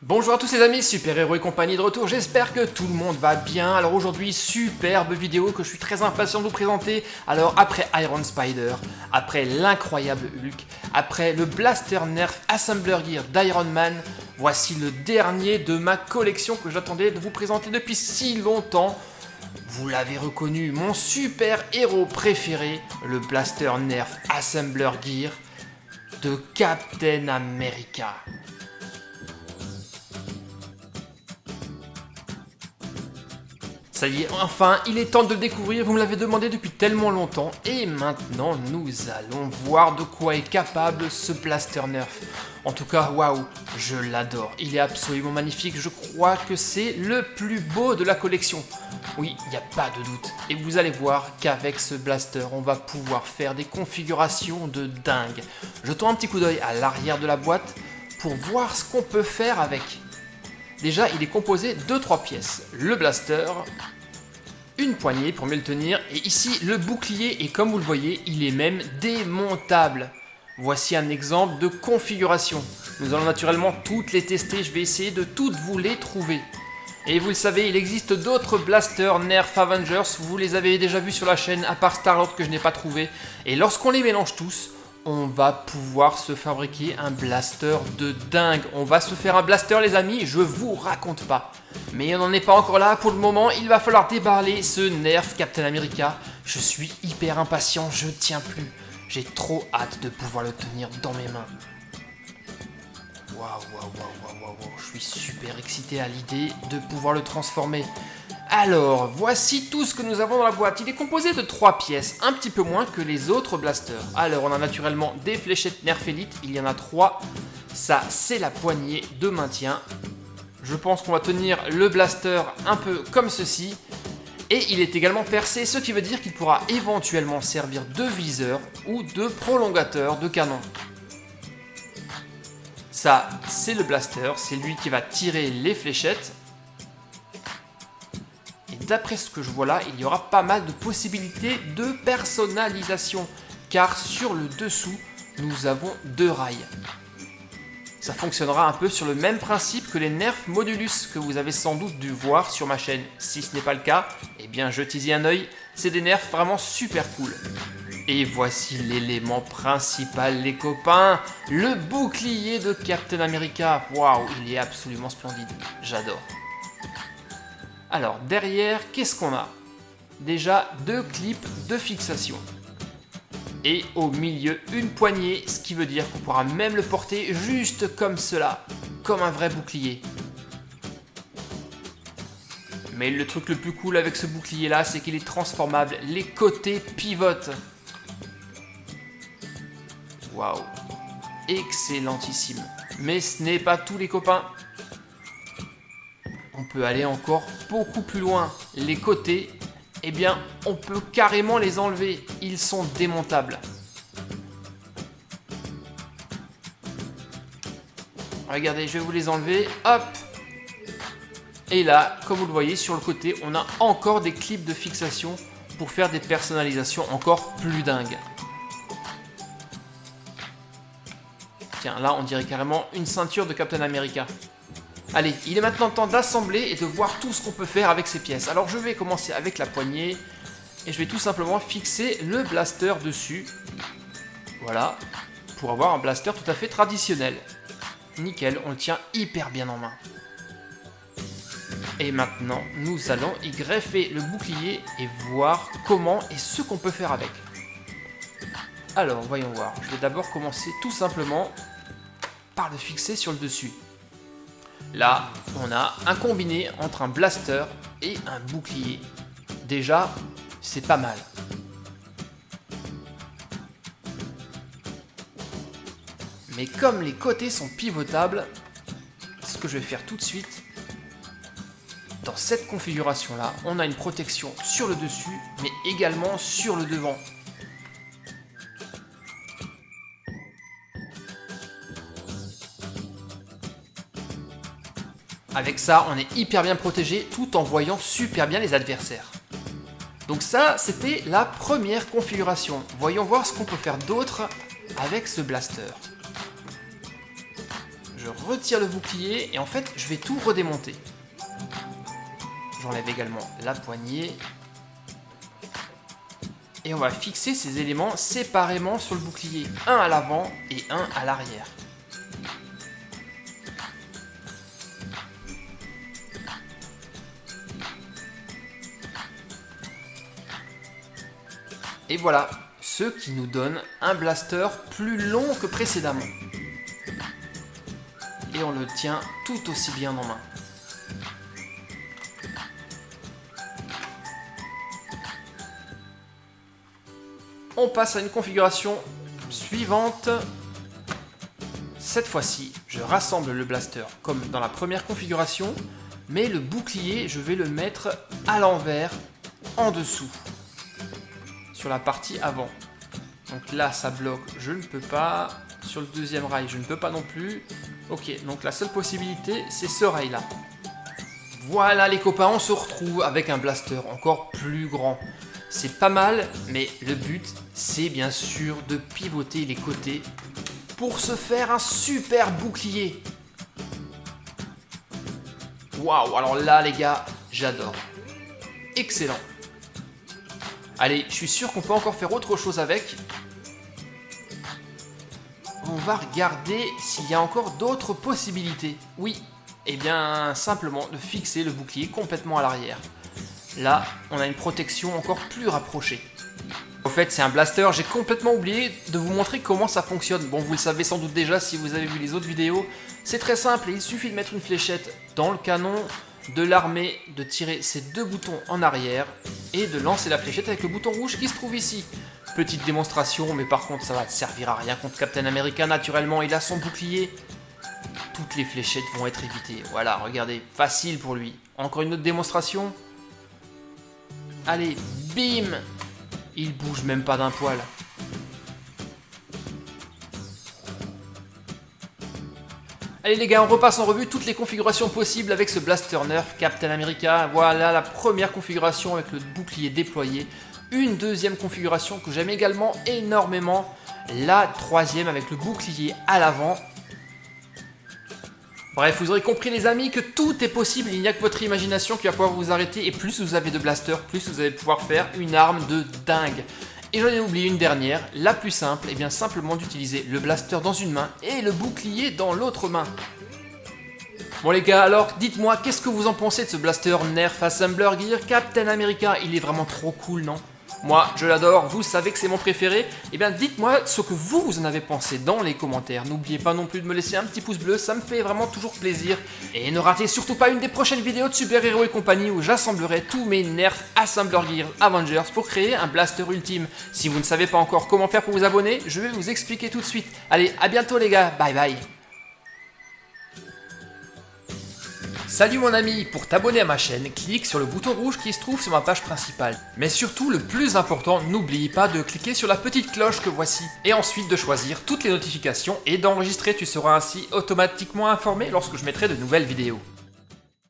Bonjour à tous les amis, Super Héros et compagnie de retour, j'espère que tout le monde va bien. Alors aujourd'hui, superbe vidéo que je suis très impatient de vous présenter. Alors après Iron Spider, après l'incroyable Hulk, après le Blaster Nerf Assembler Gear d'Iron Man, voici le dernier de ma collection que j'attendais de vous présenter depuis si longtemps. Vous l'avez reconnu, mon super héros préféré, le Blaster Nerf Assembler Gear de Captain America. Ça y est, enfin, il est temps de le découvrir, vous me l'avez demandé depuis tellement longtemps, et maintenant nous allons voir de quoi est capable ce Blaster Nerf. En tout cas, waouh, je l'adore, il est absolument magnifique, je crois que c'est le plus beau de la collection. Oui, il n'y a pas de doute, et vous allez voir qu'avec ce blaster, on va pouvoir faire des configurations de dingue. Jetons un petit coup d'œil à l'arrière de la boîte pour voir ce qu'on peut faire avec. Déjà, il est composé de 3 pièces. Le blaster, une poignée pour mieux le tenir, et ici le bouclier, et comme vous le voyez, il est même démontable. Voici un exemple de configuration. Nous allons naturellement toutes les tester, je vais essayer de toutes vous les trouver. Et vous le savez, il existe d'autres blasters Nerf Avengers, vous les avez déjà vus sur la chaîne, à part Star-Lord que je n'ai pas trouvé. Et lorsqu'on les mélange tous, on va pouvoir se fabriquer un blaster de dingue. On va se faire un blaster les amis, je vous raconte pas. Mais on n'en est pas encore là pour le moment, il va falloir débarrer ce Nerf Captain America. Je suis hyper impatient, je tiens plus. J'ai trop hâte de pouvoir le tenir dans mes mains. Waouh, je suis super excité à l'idée de pouvoir le transformer. Alors, voici tout ce que nous avons dans la boîte. Il est composé de 3 pièces, un petit peu moins que les autres blasters. Alors, on a naturellement des fléchettes Nerf Elite, il y en a 3. Ça, c'est la poignée de maintien. Je pense qu'on va tenir le blaster un peu comme ceci. Et il est également percé, ce qui veut dire qu'il pourra éventuellement servir de viseur ou de prolongateur de canon. Ça, c'est le blaster, c'est lui qui va tirer les fléchettes. Et d'après ce que je vois là, il y aura pas mal de possibilités de personnalisation. Car sur le dessous, nous avons 2 rails. Ça fonctionnera un peu sur le même principe que les Nerf Modulus que vous avez sans doute dû voir sur ma chaîne. Si ce n'est pas le cas, eh bien jetez-y un œil, c'est des Nerfs vraiment super cool. Et voici l'élément principal les copains, le bouclier de Captain America. Waouh, il est absolument splendide, j'adore. Alors derrière, qu'est-ce qu'on a? Déjà 2 clips de fixation. Et au milieu, une poignée, ce qui veut dire qu'on pourra même le porter juste comme cela, comme un vrai bouclier. Mais le truc le plus cool avec ce bouclier là, c'est qu'il est transformable, les côtés pivotent. Waouh, excellentissime. Mais ce n'est pas tout les copains. On peut aller encore beaucoup plus loin. Les côtés, eh bien, on peut carrément les enlever. Ils sont démontables. Regardez, je vais vous les enlever. Hop. Et là, comme vous le voyez, sur le côté, on a encore des clips de fixation pour faire des personnalisations encore plus dingues. Tiens, là, on dirait carrément une ceinture de Captain America. Allez, il est maintenant temps d'assembler et de voir tout ce qu'on peut faire avec ces pièces. Alors, je vais commencer avec la poignée et je vais tout simplement fixer le blaster dessus. Voilà, pour avoir un blaster tout à fait traditionnel. Nickel, on le tient hyper bien en main. Et maintenant, nous allons y greffer le bouclier et voir comment et ce qu'on peut faire avec. Alors, voyons voir. Je vais d'abord commencer tout simplement par le fixer sur le dessus. Là, on a un combiné entre un blaster et un bouclier. Déjà, c'est pas mal. Mais comme les côtés sont pivotables, ce que je vais faire tout de suite, dans cette configuration-là, on a une protection sur le dessus, mais également sur le devant. Avec ça, on est hyper bien protégé tout en voyant super bien les adversaires. Donc ça, c'était la première configuration. Voyons voir ce qu'on peut faire d'autre avec ce blaster. je retire le bouclier et en fait je vais tout redémonter. J'enlève également la poignée. Et on va fixer ces éléments séparément sur le bouclier. Un à l'avant et un à l'arrière. Et voilà, ce qui nous donne un blaster plus long que précédemment. Et on le tient tout aussi bien en main. On passe à une configuration suivante. Cette fois-ci, je rassemble le blaster comme dans la première configuration, mais le bouclier, je vais le mettre à l'envers, en dessous, sur la partie avant. Donc là, ça bloque, je ne peux pas. Sur le deuxième rail, je ne peux pas non plus. Ok, donc la seule possibilité, c'est ce rail-là. Voilà les copains, on se retrouve avec un blaster encore plus grand. C'est pas mal, mais le but, c'est bien sûr de pivoter les côtés pour se faire un super bouclier. Waouh, alors là les gars, j'adore. Excellent. Allez, je suis sûr qu'on peut encore faire autre chose avec. On va regarder s'il y a encore d'autres possibilités. Oui, et bien simplement de fixer le bouclier complètement à l'arrière. Là, on a une protection encore plus rapprochée. Au fait, c'est un blaster, j'ai complètement oublié de vous montrer comment ça fonctionne. Bon, vous le savez sans doute déjà si vous avez vu les autres vidéos. C'est très simple, il suffit de mettre une fléchette dans le canon, de l'armer, de tirer ces deux boutons en arrière et de lancer la fléchette avec le bouton rouge qui se trouve ici. Petite démonstration, mais par contre ça va ne servir à rien contre Captain America, naturellement il a son bouclier. Toutes les fléchettes vont être évitées, voilà, regardez, facile pour lui. Encore une autre démonstration. Allez, bim! Il bouge même pas d'un poil. Allez les gars, on repasse en revue toutes les configurations possibles avec ce Blaster Nerf Captain America. Voilà la première configuration avec le bouclier déployé. Une deuxième configuration que j'aime également énormément. La troisième avec le bouclier à l'avant. Bref, vous aurez compris les amis que tout est possible, il n'y a que votre imagination qui va pouvoir vous arrêter. Et plus vous avez de blasters, plus vous allez pouvoir faire une arme de dingue. Et j'en ai oublié une dernière, la plus simple, et bien simplement d'utiliser le blaster dans une main et le bouclier dans l'autre main. Bon les gars, alors dites-moi, qu'est-ce que vous en pensez de ce blaster Nerf Assembler Gear Captain America? Il est vraiment trop cool, non? Moi, je l'adore, vous savez que c'est mon préféré. Et bien dites-moi ce que vous en avez pensé dans les commentaires. N'oubliez pas non plus de me laisser un petit pouce bleu, ça me fait vraiment toujours plaisir. Et ne ratez surtout pas une des prochaines vidéos de super-héros et compagnie où j'assemblerai tous mes Nerf Assembler Gear Avengers pour créer un blaster ultime. Si vous ne savez pas encore comment faire pour vous abonner, je vais vous expliquer tout de suite. Allez, à bientôt les gars, bye bye. Salut mon ami, pour t'abonner à ma chaîne, clique sur le bouton rouge qui se trouve sur ma page principale. Mais surtout, le plus important, n'oublie pas de cliquer sur la petite cloche que voici. Et ensuite de choisir toutes les notifications et d'enregistrer, tu seras ainsi automatiquement informé lorsque je mettrai de nouvelles vidéos.